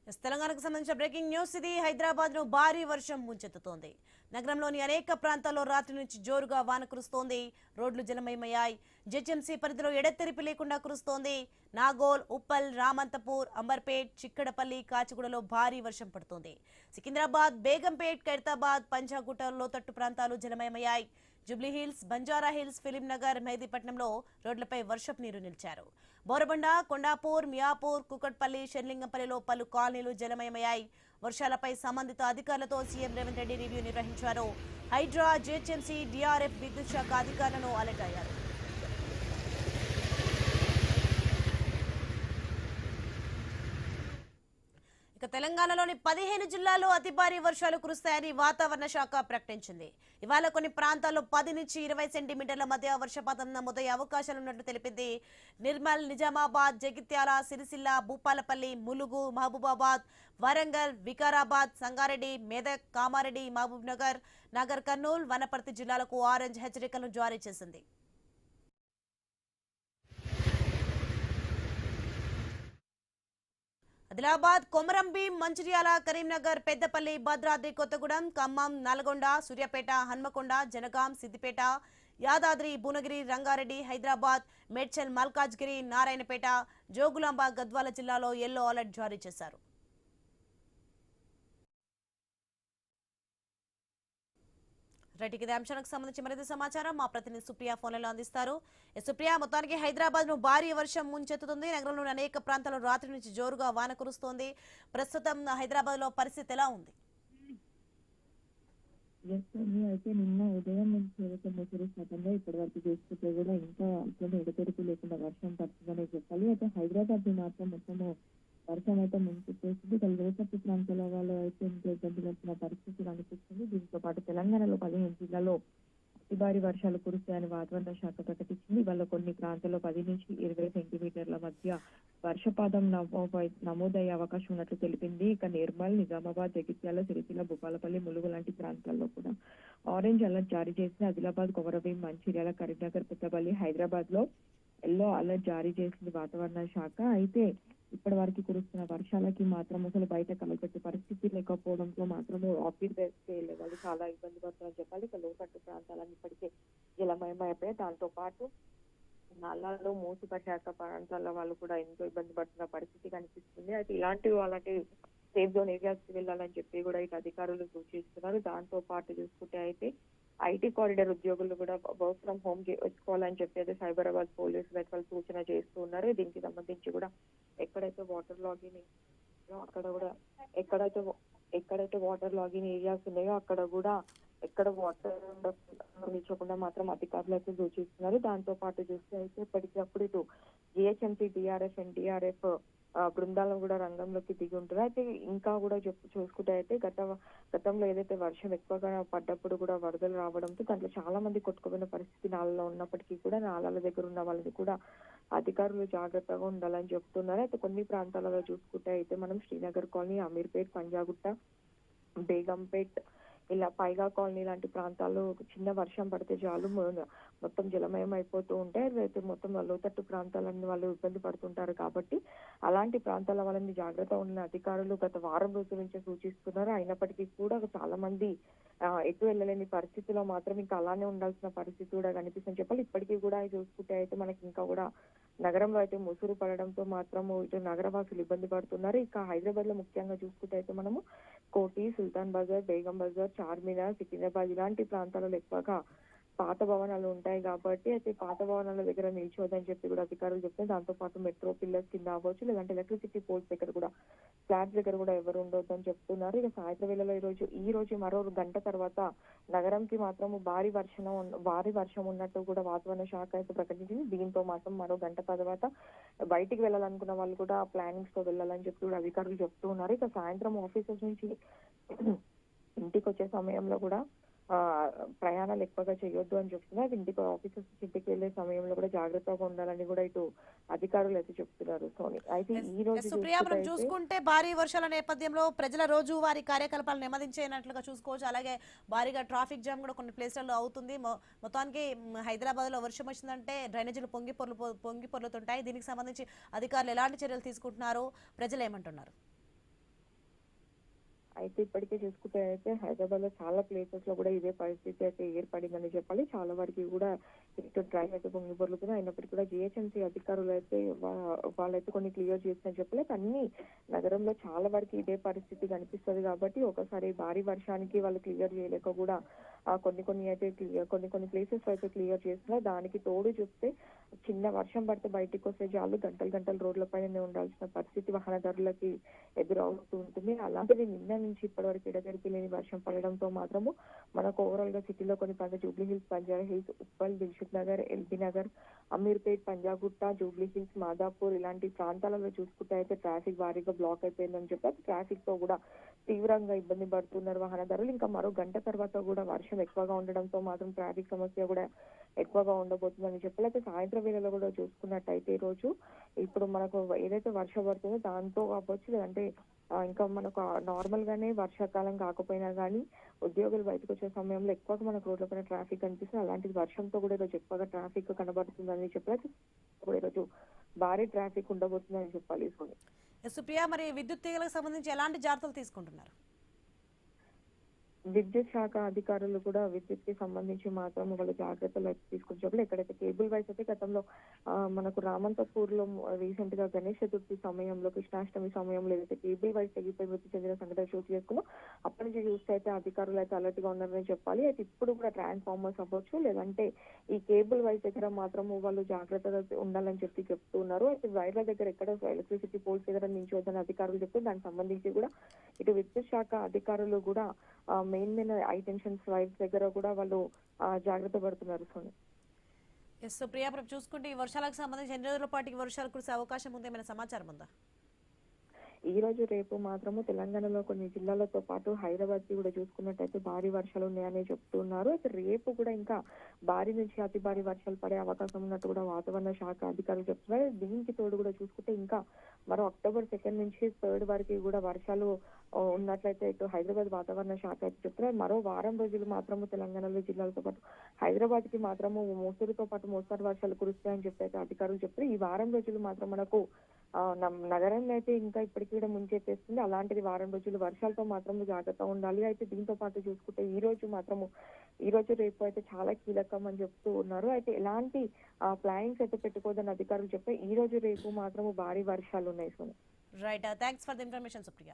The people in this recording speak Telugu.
తెలంగాణకు సంబంధించిన బ్రేకింగ్ న్యూస్ ఇది. హైదరాబాద్ ను భారీ వర్షం ముంచెత్తుతోంది. నగరంలోని అనేక ప్రాంతాల్లో రాత్రి నుంచి జోరుగా వాన కురుస్తోంది. రోడ్లు జలమయమయ్యాయి. జెహెచ్ఎంసీ పరిధిలో ఎడతెరిపి లేకుండా కురుస్తోంది. నాగోల్, ఉప్పల్, రామంతపూర్, అంబర్పేట్, చిక్కడపల్లి, కాచిగూడలో భారీ వర్షం పడుతోంది. సికింద్రాబాద్, బేగంపేట్, ఖైరతాబాద్, పంజాగుట్ట లోతట్టు ప్రాంతాలు జలమయమయ్యాయి. జూబ్లీహిల్స్, బంజారా హిల్స్, ఫిలిం నగర్, మెహదీపట్నంలో రోడ్లపై వర్షపు నీరు నిలిచారు. బోరబండ, కొండాపూర్, మియాపూర్, కుకట్పల్లి, షెర్లింగంపల్లిలో పలు కాలనీలు జలమయమయ్యాయి. వర్షాలపై సంబంధిత అధికారులతో సీఎం రేవంత్ రెడ్డి రివ్యూ నిర్వహించారు. హైడ్రా, జీహెచ్ఎంసీ, డీఆర్ఎఫ్, విద్యుత్ శాఖ అధికారులను అలర్ట్ అయ్యారు. ఇక తెలంగాణలోని 15 జిల్లాల్లో అతి భారీ వర్షాలు కురుస్తాయని వాతావరణ శాఖ ప్రకటించింది. ఇవాళ కొన్ని ప్రాంతాల్లో 10 నుంచి 20 సెంటీమీటర్ల మధ్య వర్షపాతం నమోదయ్యే అవకాశాలున్నట్లు తెలిపింది. నిర్మల్, నిజామాబాద్, జగిత్యాల, సిరిసిల్ల, భూపాలపల్లి, ములుగు, మహబూబాబాద్, వరంగల్, వికారాబాద్, సంగారెడ్డి, మెదక్, కామారెడ్డి, మహబూబ్ నగర్, నగర్ కర్నూల్, వనపర్తి జిల్లాలకు ఆరెంజ్ హెచ్చరికలను జారీ చేసింది. ఆదిలాబాద్, కొమరంభీం, మంచిర్యాల, కరీంనగర్, పెద్దపల్లి, భద్రాద్రి కొత్తగూడెం, ఖమ్మం, నల్గొండ, సూర్యాపేట, హన్మకొండ, జనగాం, సిద్దిపేట, యాదాద్రి, భువనగిరి, రంగారెడ్డి, హైదరాబాద్, మేడ్చల్, మల్కాజ్గిరి, నారాయణపేట, జోగులాంబ, గద్వాల జిల్లాలో యెల్లో అలర్ట్ జారీ చేశారు. రైట్, ఇదే అంశానికి సంబంధించి మరింత సమాచారం మా ప్రతినిధి సుప్రియ ఫోన్లలో అందిస్తారు. సుప్రియ, మొత్తానికి హైదరాబాద్ ను భారీ వర్షం ముంచెత్తుతుంది. నగరంలోని అనేక ప్రాంతాల్లో రాత్రి నుంచి జోరుగా వాన కురుస్తోంది. ప్రస్తుతం హైదరాబాద్ లో పరిస్థితి ఎలా ఉంది? అయితే నిన్న ఉదయం నుంచి ఏదైతే ముసురు శాతంలో ఇప్పటి వరకు చూసుకుంటే కూడా ఇంకా అట్లనే ఎడతెరిపి లేకుండా వర్షం పడుతుందనే చెప్పాలి. అయితే హైదరాబాద్ మాత్రం మొత్తము వర్షం అయితే ముంచెత్తేసింది. లోతట్టు ప్రాంతాల వాళ్ళు అయితే ఇంకా ఇబ్బందులు వచ్చిన పరిస్థితి కనిపిస్తుంది. దీంతో పాటు తెలంగాణలో 15 జిల్లాల్లో అతి భారీ వర్షాలు కురుస్తాయని వాతావరణ శాఖ ప్రకటించింది. ఇవాళ కొన్ని ప్రాంతాల్లో 10 నుంచి 20 సెంటీమీటర్ల మధ్య వర్షపాతం నమోదయ్యే అవకాశం ఉన్నట్లు తెలిపింది. ఇక నిర్మల్, నిజామాబాద్, జగిత్యాల, సిరిసిల్ల, భూపాలపల్లి, ములుగు లాంటి ప్రాంతాల్లో కూడా ఆరెంజ్ అలర్ట్ జారీ చేసింది. ఆదిలాబాద్, కొమరంభీం, మంచిర్యాల, కరీంనగర్, పెద్దపల్లి, హైదరాబాద్ లో ఎల్లో అలర్ట్ జారీ చేసింది వాతావరణ శాఖ. అయితే ఇప్పటి వరకు కురుస్తున్న వర్షాలకి మాత్రం అసలు బయట కలగట్టే పరిస్థితి లేకపోవడంతో మాత్రము ఆఫీస్ వాళ్ళు చాలా ఇబ్బంది పడుతున్నారని చెప్పాలి. ఇక లోతట్టు ప్రాంతాలన్నీ ఇప్పటికే జలమయమైపోయాయి. దాంతో పాటు నల్లాల్లో మూసిపశాఖ ప్రాంతాల వాళ్ళు కూడా ఎంతో ఇబ్బంది పడుతున్న పరిస్థితి కనిపిస్తుంది. అయితే అలాంటి సేఫ్ జోన్ ఏరియాస్ కి వెళ్ళాలని చెప్పి కూడా ఇటు అధికారులు సూచిస్తున్నారు. దాంతో పాటు చూసుకుంటే అయితే ఐటీ కారిడార్ ఉద్యోగులు కూడా వర్క్ ఫ్రం హోమ్ చేసుకోవాలని చెప్పి అయితే సైబరాబాద్ పోలీసులు అయితే వాళ్ళు సూచన చేస్తూ ఉన్నారు. దీనికి సంబంధించి కూడా ఎక్కడైతే వాటర్ లాగిన్ అక్కడ కూడా ఎక్కడైతే వాటర్ లాగిన్ ఏరియాస్ ఉన్నాయో అక్కడ కూడా ఎక్కడ వాటర్ నిల్చకుండా మాత్రం అధికారులు అయితే సూచిస్తున్నారు. దాంతో పాటు చూస్తే అయితే ఇప్పటికప్పుడు ఇటు జిహెచ్ఎంసీ, డిఆర్ఎఫ్, ఎన్డీఆర్ఎఫ్ బృందాలను కూడా రంగంలోకి దిగి ఉంటారు. అయితే ఇంకా కూడా చూసుకుంటే అయితే గతంలో ఏదైతే వర్షం ఎక్కువగా పడ్డప్పుడు కూడా వరదలు రావడంతో దాంట్లో చాలా మంది కొట్టుకుపోయిన పరిస్థితి నాలలో ఉన్నప్పటికీ కూడా నాలాల దగ్గర ఉన్న వాళ్ళని కూడా అధికారులు జాగ్రత్తగా ఉండాలని చెప్తున్నారు. అయితే కొన్ని ప్రాంతాలలో చూసుకుంటే అయితే మనం శ్రీనగర్ కాలనీ, అమీర్పేట్, పంజాగుట్ట, బేగంపేట్, ఇలా పైగా కాలనీ లాంటి ప్రాంతాల్లో చిన్న వర్షం పడితే చాలు మొత్తం జలమయం అయిపోతూ ఉంటాయి. అయితే మొత్తం లోతట్టు ప్రాంతాలన్నీ వాళ్ళు ఇబ్బంది పడుతుంటారు. కాబట్టి అలాంటి ప్రాంతాల వాళ్ళని జాగ్రత్త ఉన్న అధికారులు గత వారం రోజుల నుంచే సూచిస్తున్నారు. అయినప్పటికీ కూడా చాలా మంది ఎటు వెళ్ళలేని పరిస్థితిలో మాత్రం ఇంకా అలానే ఉండాల్సిన పరిస్థితి కూడా కనిపిస్తుందని చెప్పాలి. ఇప్పటికీ కూడా చూసుకుంటే అయితే మనకి ఇంకా కూడా నగరంలో అయితే ముసురు పడడంతో మాత్రము ఇటు నగరవాసులు ఇబ్బంది పడుతున్నారు. ఇక హైదరాబాద్ లో ముఖ్యంగా చూసుకుంటే అయితే మనము కోటి, సుల్తాన్ బజార్, బేగం బజార్, చార్మినార్, సికింద్రాబాద్ ఇలాంటి ప్రాంతాలలో ఎక్కువగా పాత భవనాలు ఉంటాయి. కాబట్టి అయితే పాత భవనాల దగ్గర నిల్చోదని చెప్పి కూడా అధికారులు చెప్తారు. దాంతో పాటు మెట్రో పిల్లర్స్ కింద అవ్వచ్చు, లేదంటే ఎలక్ట్రిసిటీ పోల్స్ దగ్గర కూడా ఫ్లాట్స్ దగ్గర కూడా ఎవరు ఉండొద్దు అని చెప్తున్నారు. ఇక సాయంత్రం వేళలో ఈ రోజు మరో గంట తర్వాత నగరంకి మాత్రం భారీ వర్షం ఉన్నట్టు కూడా వాతావరణ శాఖ అయితే ప్రకటించింది. దీంతో మాత్రం మరో గంట తర్వాత బయటికి వెళ్ళాలనుకున్న వాళ్ళు కూడా ప్లానింగ్స్ తో వెళ్ళాలని చెప్పి కూడా అధికారులు చెప్తూ ఉన్నారు. ఇక సాయంత్రం ఆఫీసెస్ నుంచి ఇంటికి వచ్చే సమయంలో కూడా ప్రయాణాలు ఎక్కువగా చేయొద్దు అని చెప్తున్నారు. ఇంటికి వెళ్లే సమయంలో కూడా జాగ్రత్తగా ఉండాలని కూడా ఇటు అధికారులు అయితే చెప్తున్నారు. సోని అయితే ఈ రోజు చూసుకుంటే భారీ వర్షాల నేపథ్యంలో ప్రజల రోజు వారి కార్యకలాపాలు నెమ్మదించేనట్లుగా చూసుకోవచ్చు. అలాగే భారీగా ట్రాఫిక్ జామ్ కూడా కొన్ని ప్లేస్లలో అవుతుంది. మొత్తానికి హైదరాబాద్ లో వర్షం వచ్చిందంటే డ్రైనేజీలు పొంగి పొర్లుతుంటాయి. దీనికి సంబంధించి అధికారులు ఎలాంటి చర్యలు తీసుకుంటున్నారు, ప్రజలు ఏమంటున్నారు? అయితే ఇప్పటికే చూసుకుంటే అయితే హైదరాబాద్ లో చాలా ప్లేసెస్ లో కూడా ఇదే పరిస్థితి అయితే ఏర్పడిందని చెప్పాలి. చాలా వరకు కూడా ఇటు డ్రైన్ అయితే పొంగి పొర్లుతున్నాయి. అయినప్పటికీ కూడా జిహెచ్ఎంసీ అధికారులు అయితే వాళ్ళైతే కొన్ని క్లియర్ చేస్తుందని చెప్పాలి. అన్ని నగరంలో చాలా వరకు ఇదే పరిస్థితి కనిపిస్తుంది కాబట్టి ఒకసారి భారీ వర్షానికి వాళ్ళు క్లియర్ చేయలేక కూడా కొన్ని ప్లేసెస్ అయితే క్లియర్ చేస్తున్నారు. దానికి తోడు చూస్తే చిన్న వర్షం పడితే బయటికి వస్తే చాలు గంటలు గంటలు రోడ్లపైనే ఉండాల్సిన పరిస్థితి వాహనదారులకి ఎదురవుతూ ఉంటుంది. అలాంటిది నిన్న నుంచి ఇప్పటి వరకు ఎడతెరిపి లేని వర్షం పడడంతో మాత్రము మనకు ఓవరాల్ గా సిటీలో కొన్ని ప్రాంతాలు Jubilee hills, Banjara hills, Uppal, Dilsukh Nagar, LB Nagar, Ameerpet, Panjagutta, Jubilee hills, Madhapur ఇలాంటి ప్రాంతాలలో చూసుకుంటే అయితే ట్రాఫిక్ భారీగా బ్లాక్ అయిపోయిందని చెప్పారు. ట్రాఫిక్ తో కూడా తీవ్రంగా ఇబ్బంది పడుతున్నారు వాహనదారులు. ఇంకా మరో గంట తర్వాత కూడా వర్షం ఎక్కువగా ఉండడంతో మాత్రం ట్రాఫిక్ సమస్య కూడా ఎక్కువగా ఉండబోతుందని చెప్పాలి. అయితే సాయంత్రం వేళలో కూడా చూసుకున్నట్టయితే ఈ రోజు ఇప్పుడు మనకు ఏదైతే వర్షం పడుతుందో దాంతో కావచ్చు, లేదంటే ఇంకా మనకు నార్మల్ గానే వర్షాకాలం కాకపోయినా కానీ ఉద్యోగులు బయటకు వచ్చే సమయంలో ఎక్కువగా మనకు రోడ్లపైన ట్రాఫిక్ కనిపిస్తుంది. అలాంటిది వర్షంతో కూడా ఈరోజు ఎక్కువగా ట్రాఫిక్ కనబడుతుందని చెప్పాలి. కూడా ఈరోజు భారీ ట్రాఫిక్ ఉండబోతుందని చెప్పాలి. సుప్రియ, మరి విద్యుత్ తీగలకు సంబంధించి ఎలాంటి జాగ్రత్తలు తీసుకుంటున్నారు? విద్యుత్ శాఖ అధికారులు కూడా విద్యుత్ కి సంబంధించి మాత్రం వాళ్ళు జాగ్రత్తలు అయితే తీసుకొచ్చారు. ఎక్కడైతే కేబుల్ వైస్ అయితే గతంలో మనకు రామంతపూర్ లో రీసెంట్ గా గణేష్ చతుర్థి సమయంలో, కృష్ణాష్టమి సమయంలో ఏదైతే కేబుల్ వైస్ తెగిపోయి మృతి చెందిన సంఘటన చోటు చేసుకున్నా అప్పటి నుంచి చూస్తే అయితే అధికారులు అయితే అలర్ట్ గా ఉన్నారని చెప్పాలి. అయితే ఇప్పుడు కూడా ట్రాన్స్ఫార్మర్స్ అవ్వచ్చు, లేదంటే ఈ కేబుల్ వైస్ దగ్గర మాత్రం వాళ్ళు జాగ్రత్తగా ఉండాలని చెప్తున్నారు. అయితే వైర్ల దగ్గర ఎక్కడ ఎలక్ట్రిసిటీ పోల్స్ దగ్గర నించోవద్దని అధికారులు చెప్తే దానికి సంబంధించి కూడా ఇటు విద్యుత్ శాఖ అధికారులు కూడా మెయిన్ హై టెన్షన్స్ వైర్స్ దగ్గర కూడా వాళ్ళు జాగ్రత్త పడుతున్నారు. సోని, సుప్రియ, చూసుకుంటే ఈ వర్షాలకు సంబంధించి ఎన్ని రోజుల పాటు వర్షాలు కురిసే అవకాశం ఉంది, ఏమైనా సమాచారం ఉందా? ఈ రోజు రేపు మాత్రము తెలంగాణలో కొన్ని జిల్లాలతో పాటు హైదరాబాద్ కి కూడా చూసుకున్నట్టయితే భారీ వర్షాలు ఉన్నాయని చెప్తున్నారు. అయితే రేపు కూడా ఇంకా భారీ నుంచి అతి భారీ వర్షాలు పడే అవకాశం ఉన్నట్టు కూడా వాతావరణ శాఖ అధికారులు చెప్తున్నారు. దీనికి తోడు కూడా చూసుకుంటే ఇంకా మరో అక్టోబర్ 2 నుంచి 3 వరకు కూడా వర్షాలు ఉన్నట్లయితే ఇటు హైదరాబాద్ వాతావరణ శాఖ అయితే చెప్తున్నారు. మరో వారం రోజులు మాత్రము తెలంగాణలో జిల్లాలతో పాటు హైదరాబాద్ కి మాత్రము మోస్తరుతో పాటు మోస్తారు వర్షాలు కురుస్తాయని చెప్పి అయితే అధికారులు చెప్తారు. ఈ వారం రోజులు మాత్రం మనకు నగరాన్ని అయితే ఇంకా ఇప్పటికీ కూడా ముంచెత్తేస్తుంది. అలాంటిది వారం రోజులు వర్షాలతో మాత్రం జాగ్రత్త ఉండాలి. అయితే దీంతో పాటు చూసుకుంటే ఈ రోజు రేపు అయితే చాలా కీలకం అని చెప్తూ ఉన్నారు. అయితే ఎలాంటి ప్లానింగ్స్ అయితే పెట్టుకోదని అధికారులు చెప్పే ఈ రోజు రేపు మాత్రం భారీ వర్షాలు ఉన్నాయి. Right, thanks for the information Supriya.